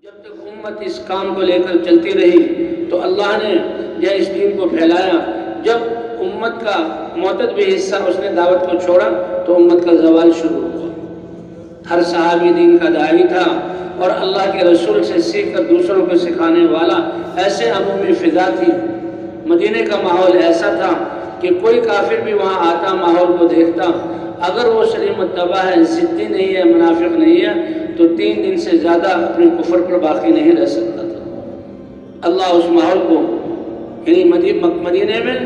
جب تک امت اس کام کو لے کر چلتی رہی تو اللہ نے جو اس دین کو پھیلایا. جب امت کا معتد بھی حصہ اس نے دعوت کو چھوڑا تو امت کا زوال شروع ہوا. ہر صحابی دین کا داعی تھا اور اللہ کے رسول سے سیکھ کر دوسروں کو سکھانے والا. ایسے عمومی فضا تھی. مدینے کا ماحول ایسا تھا کہ کوئی کافر بھی وہاں آتا ماحول کو دیکھتا، اگر وہ سلیم الطبع ہے، ضدی نہیں ہے، منافق نہیں ہے تو 3 دن سے زیادہ اپنے کفر پر باقی نہیں رہ سکتا تھا. اللہ اس ماحول کو یعنی مدینے میں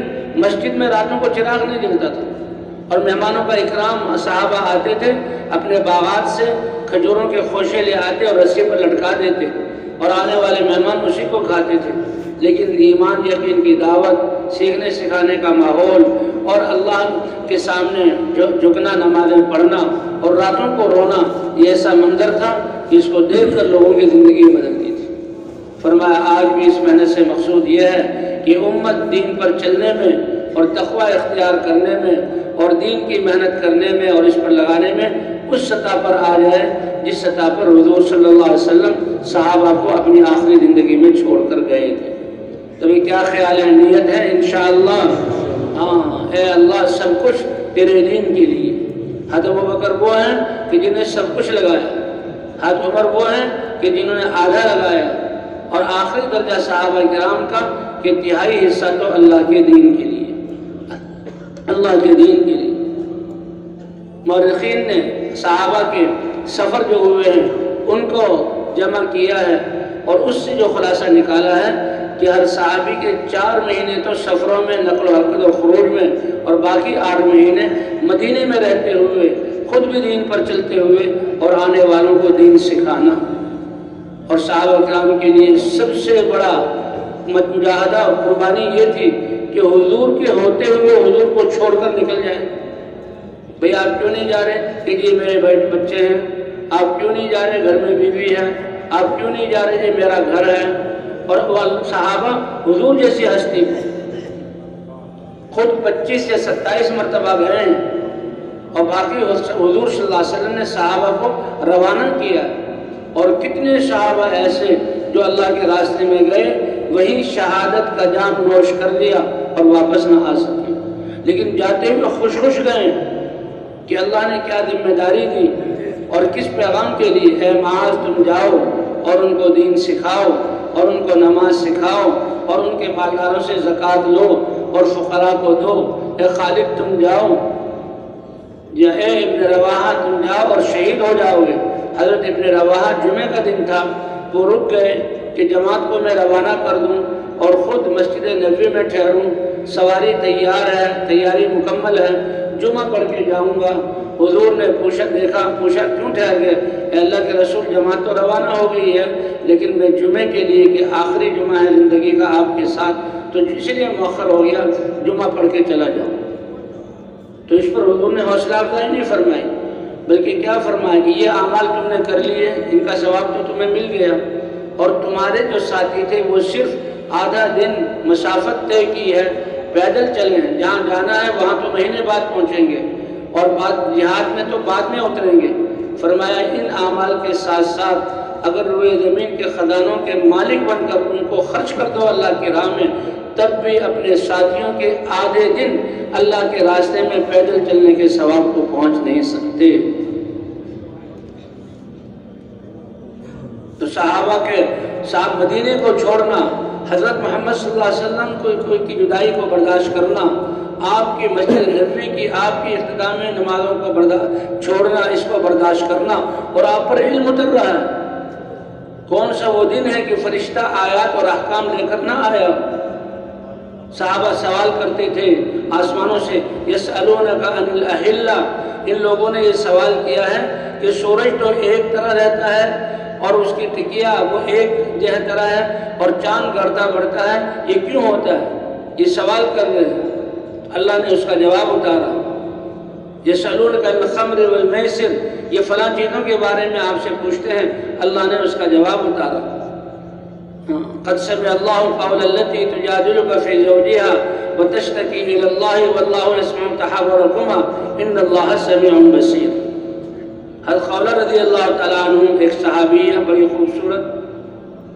مسجد میں راتوں کو چراغ نہیں جلتا تھا اور مہمانوں کا اکرام. صحابہ آتے تھے اپنے باغات سے کھجوروں کے خوشے لے آتے اور رسی پر لٹکا دیتے اور آنے والے مہمان اسی کو کھاتے تھے. لیکن ایمان یقین کی دعوت، سیکھنے سکھانے کا ماحول اور اللہ کے سامنے جھکنا، نمازیں پڑھنا اور راتوں کو رونا، یہ ایسا منظر تھا کہ اس کو دیکھ کر لوگوں کی زندگی بدل گئی تھی. فرمایا آج بھی اس محنت سے مقصود یہ ہے کہ امت دین پر چلنے میں اور تقوی اختیار کرنے میں اور دین کی محنت کرنے میں اور اس پر لگانے میں اس سطح پر آ جائے جس سطح پر حضور صلی اللہ علیہ وسلم صحابہ کو اپنی آخری زندگی میں چھوڑ کر گئے تھے. تبھی کیا خیال ہے؟ نیت ہے انشاءاللہ. ہاں اے اللہ سب کچھ تیرے دین کے لیے. حضرت ابوبکر وہ ہیں کہ جنہیں سب کچھ لگایا، حضرت عمر وہ ہیں کہ جنہوں نے آدھا لگایا، اور آخری درجہ صحابہ کرام کا کہ تہائی حصہ تو اللہ کے دین کے لیے، اللہ کے دین کے لیے. مورخین نے صحابہ کے سفر جو ہوئے ہیں ان کو جمع کیا ہے اور اس سے جو خلاصہ نکالا ہے کہ ہر صحابی کے 4 مہینے تو سفروں میں، نقل و حرکت و خروج میں، اور باقی 8 مہینے مدینے میں رہتے ہوئے خود بھی دین پر چلتے ہوئے اور آنے والوں کو دین سکھانا. اور صحابہ کرام کے لیے سب سے بڑا مجاہدہ اور قربانی یہ تھی کہ حضور کے ہوتے ہوئے حضور کو چھوڑ کر نکل جائیں. بھئی آپ کیوں نہیں جا رہے کہ یہ میرے بچے ہیں؟ آپ کیوں نہیں جا رہے؟ گھر میں بیوی ہے. آپ کیوں نہیں جا رہے؟ یہ میرا گھر ہے. اور صحابہ حضور جیسی ہستی خود 25 سے 27 مرتبہ گئے ہیں اور باقی حضور صلی اللہ علیہ وسلم نے صحابہ کو روانہ کیا. اور کتنے صحابہ ایسے جو اللہ کے راستے میں گئے وہی شہادت کا جام نوش کر لیا اور واپس نہ آ سکے، لیکن جاتے ہوئے خوش خوش گئے کہ اللہ نے کیا ذمہ داری دی اور کس پیغام کے لیے. اے معاذ تم جاؤ اور ان کو دین سکھاؤ اور ان کو نماز سکھاؤ اور ان کے مالداروں سے زکوٰۃ لو اور فقراء کو دو. اے خالد تم جاؤ، یا اے ابن رواحہ تم جاؤ اور شہید ہو جاؤ گے. حضرت ابن رواحہ جمعہ کا دن تھا، وہ رک گئے کہ جماعت کو میں روانہ کر دوں اور خود مسجد نبوی میں ٹھہروں. سواری تیار ہے، تیاری مکمل ہے، جمعہ پڑھ کے جاؤں گا. حضور نے پوچھا کیوں ٹھہر گئے؟ اے اللہ کے رسول جماعت تو روانہ ہو گئی ہے لیکن میں جمعے کے لیے کہ آخری جمعہ ہے زندگی کا آپ کے ساتھ تو اس لیے مؤخر ہو گیا، جمعہ پڑھ کے چلا جاؤں. تو اس پر حضور نے حوصلہ افزائی نہیں فرمائی بلکہ کیا فرمایا کہ یہ اعمال تم نے کر لیے، ان کا ثواب تو تمہیں مل گیا، اور تمہارے جو ساتھی تھے وہ صرف آدھا دن مسافت طے کی ہے، پیدل چلے ہیں، جہاں جانا ہے وہاں تو مہینے بعد پہنچیں گے اور جہاد میں تو بعد میں اتریں گے. فرمایا ان اعمال کے ساتھ ساتھ اگر روئے زمین کے خزانوں کے مالک بن کر ان کو خرچ کر دو اللہ کی راہ میں تب بھی اپنے ساتھیوں کے آدھے دن اللہ کے راستے میں پیدل چلنے کے ثواب کو پہنچ نہیں سکتے. تو صحابہ کے ساتھ مدینے کو چھوڑنا، حضرت محمد صلی اللہ علیہ وسلم کی جدائی کو برداشت کرنا، آپ کی مسجد نبوی کی آپ کی اختتام نمازوں کو چھوڑنا، اس کو برداشت کرنا، اور آپ پر علم اتر رہا ہے. کون سا وہ دن ہے کہ فرشتہ آیات اور احکام لے کر نہ آیا؟ صحابہ سوال کرتے تھے آسمانوں سے، یسألونک عن الاہلہ. ان لوگوں نے یہ سوال کیا ہے کہ سورج تو ایک طرح رہتا ہے اور اس کی ٹکیا وہ ایک جہت طرح ہے اور چاند گڑتا بڑھتا ہے، یہ کیوں ہوتا ہے؟ یہ سوال کر رہے ہیں. اللہ نے اس کا جواب اتارا. یسألونک عن الخمر والمیسر، یہ فلاں چیزوں کے بارے میں آپ سے پوچھتے ہیں، اللہ نے اس کا جواب اتارا. قد سمع اللہ قول التي تجادلك في زوجها وتشتكي الى الله والله يسمع تحاوركما ان الله سميع بصير. حضرت خولہ رضی اللہ تعالیٰ عنہ ایک صحابی ہیں، بڑی خوبصورت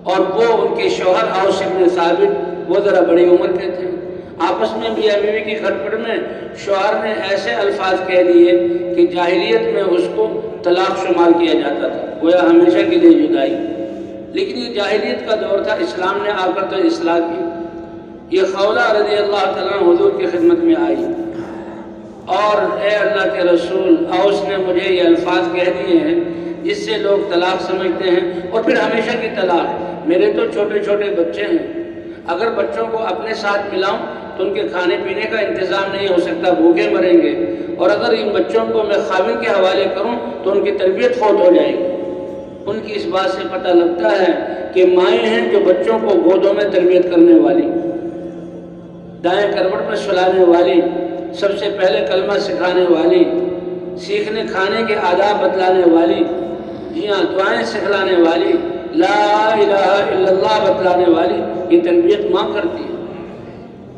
اور وہ ان کے شوہر اوس بن ثابت وہ ذرا بڑی عمر کے تھے. آپس میں میاں بیوی کی کھٹپٹ میں شوہر نے ایسے الفاظ کہہ دیے کہ جاہلیت میں اس کو طلاق شمار کیا جاتا تھا، گویا ہمیشہ کے لیے جدائی. لیکن یہ جاہلیت کا دور تھا، اسلام نے آ کر تو اصلاح کی. یہ خولہ رضی اللہ تعالیٰ حضور کی خدمت میں آئی اور اے اللہ کے رسول، اوس نے مجھے یہ الفاظ کہہ دیے ہیں جس سے لوگ طلاق سمجھتے ہیں اور پھر ہمیشہ کی طلاق. میرے تو چھوٹے چھوٹے بچے ہیں، اگر بچوں کو اپنے ساتھ ملاؤں تو ان کے کھانے پینے کا انتظام نہیں ہو سکتا، بھوکے مریں گے، اور اگر ان بچوں کو میں خاوند کے حوالے کروں تو ان کی تربیت فوت ہو جائے گی. ان کی اس بات سے پتہ لگتا ہے کہ مائیں ہیں جو بچوں کو گودوں میں تربیت کرنے والی، دائیں کروٹ میں سلانے والی، سب سے پہلے کلمہ سکھانے والی، سیکھنے کھانے کے آداب بتلانے والی، جی ہاں دعائیں سکھلانے والی، لا الہ الا اللہ بتلانے والی، یہ تربیت ماں کرتی ہے.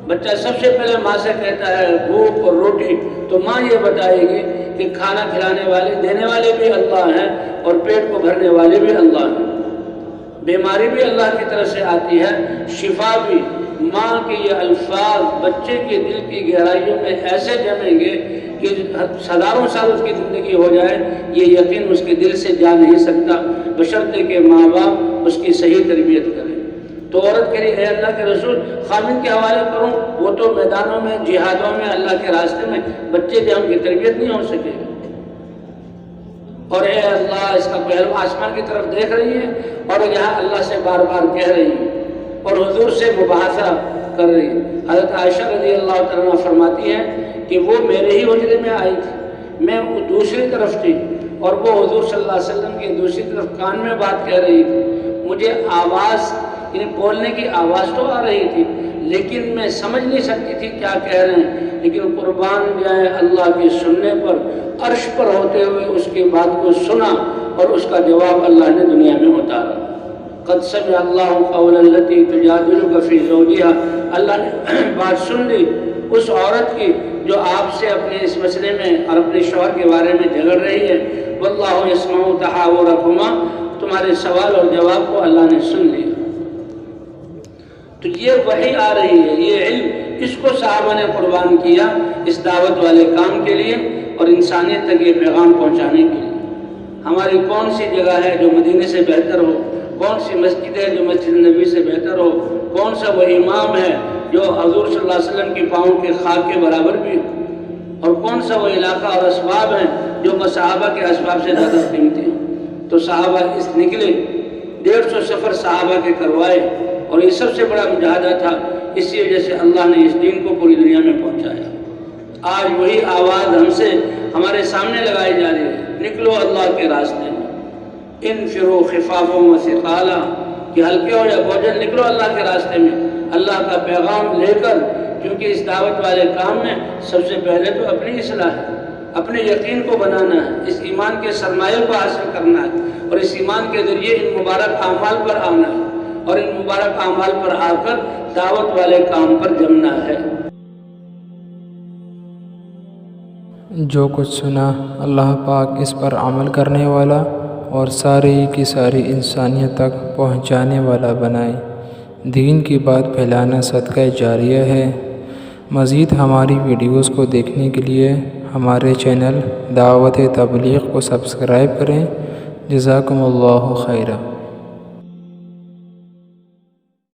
بچہ سب سے پہلے ماں سے کہتا ہے بھوک اور روٹی، تو ماں یہ بتائے گی کہ کھانا کھلانے والے دینے والے بھی اللہ ہیں اور پیٹ کو بھرنے والے بھی اللہ ہیں. بیماری بھی اللہ کی طرف سے آتی ہے، شفا بھی. ماں کے یہ الفاظ بچے کے دل کی گہرائیوں میں ایسے جمیں گے کہ ہزاروں سال اس کی زندگی ہو جائے یہ یقین اس کے دل سے جا نہیں سکتا، بشرطے کہ ماں باپ اس کی صحیح تربیت کریں. تو عورت کہہ رہی اے اللہ کے رسول خاوند کے حوالے کروں، وہ تو میدانوں میں جہادوں میں اللہ کے راستے میں بچے جو ان کی تربیت نہیں ہو سکے. اور اے اللہ اس کا پہلو آسمان کی طرف دیکھ رہی ہے اور یہاں اللہ سے بار بار کہہ رہی ہے اور حضور سے مباحثہ کر رہی ہے. حضرت عائشہ رضی اللہ تعالیٰ فرماتی ہے کہ وہ میرے ہی حجرے میں آئی تھی، میں دوسری طرف تھی اور وہ حضور صلی اللہ علیہ وسلم کی دوسری طرف کان میں بات کہہ رہی تھی. مجھے آواز یعنی بولنے کی آواز تو آ رہی تھی لیکن میں سمجھ نہیں سکتی تھی کیا کہہ رہے ہیں. لیکن قربان جائے اللہ کے سننے پر، عرش پر ہوتے ہوئے اس کی بات کو سنا اور اس کا جواب اللہ نے دنیا میں اتارا. قد سمع اللہ قول التی تجادلک فی زوجہا، اللہ نے بات سن لی اس عورت کی جو آپ سے اپنے اس مسئلے میں اور اپنے شوہر کے بارے میں جھگڑ رہی ہے. واللہ یسمع تحاورکما، تمہارے سوال اور جواب کو اللہ نے سن لیا. تو یہ وحی آ رہی ہے، یہ علم اس کو صحابہ نے قربان کیا اس دعوت والے کام کے لیے اور انسانیت تک یہ پیغام پہنچانے کے لیے. ہماری کون سی جگہ ہے جو مدینے سے بہتر ہو؟ کون سی مسجد ہے جو مسجد نبی سے بہتر ہو؟ کون سا وہ امام ہے جو حضور صلی اللہ علیہ وسلم کی پاؤں کے خاک کے برابر بھی ہو؟ اور کون سا وہ علاقہ اور اسباب ہیں جو صحابہ کے اسباب سے زیادہ قیمتی ہیں؟ تو صحابہ اس نکلے، 150 سفر صحابہ کے کروائے اور یہ سب سے بڑا مجاہدہ تھا. اسی وجہ سے اللہ نے اس دین کو پوری دنیا میں پہنچایا. آج وہی آواز ہم سے ہمارے سامنے لگائی جا رہی ہے، نکلو اللہ کے راستے میں. انفروا خفافا وثقالا، کہ ہلکے ہو یا بوجھل نکلو اللہ کے راستے میں اللہ کا پیغام لے کر. کیونکہ اس دعوت والے کام میں سب سے پہلے تو اپنی اصلاح ہے، اپنے یقین کو بنانا ہے، اس ایمان کے سرمایہ کو حاصل کرنا ہے اور اس ایمان کے ذریعے ان مبارک اعمال پر آنا ہے اور ان مبارک اعمال پر آ کر دعوت والے کام پر جمنا ہے. جو کچھ سنا اللہ پاک اس پر عمل کرنے والا اور ساری کی ساری انسانیت تک پہنچانے والا بنائے. دین کی بات پھیلانا صدقہ جاریہ ہے. مزید ہماری ویڈیوز کو دیکھنے کے لیے ہمارے چینل دعوت تبلیغ کو سبسکرائب کریں. جزاکم اللہ خیرہ.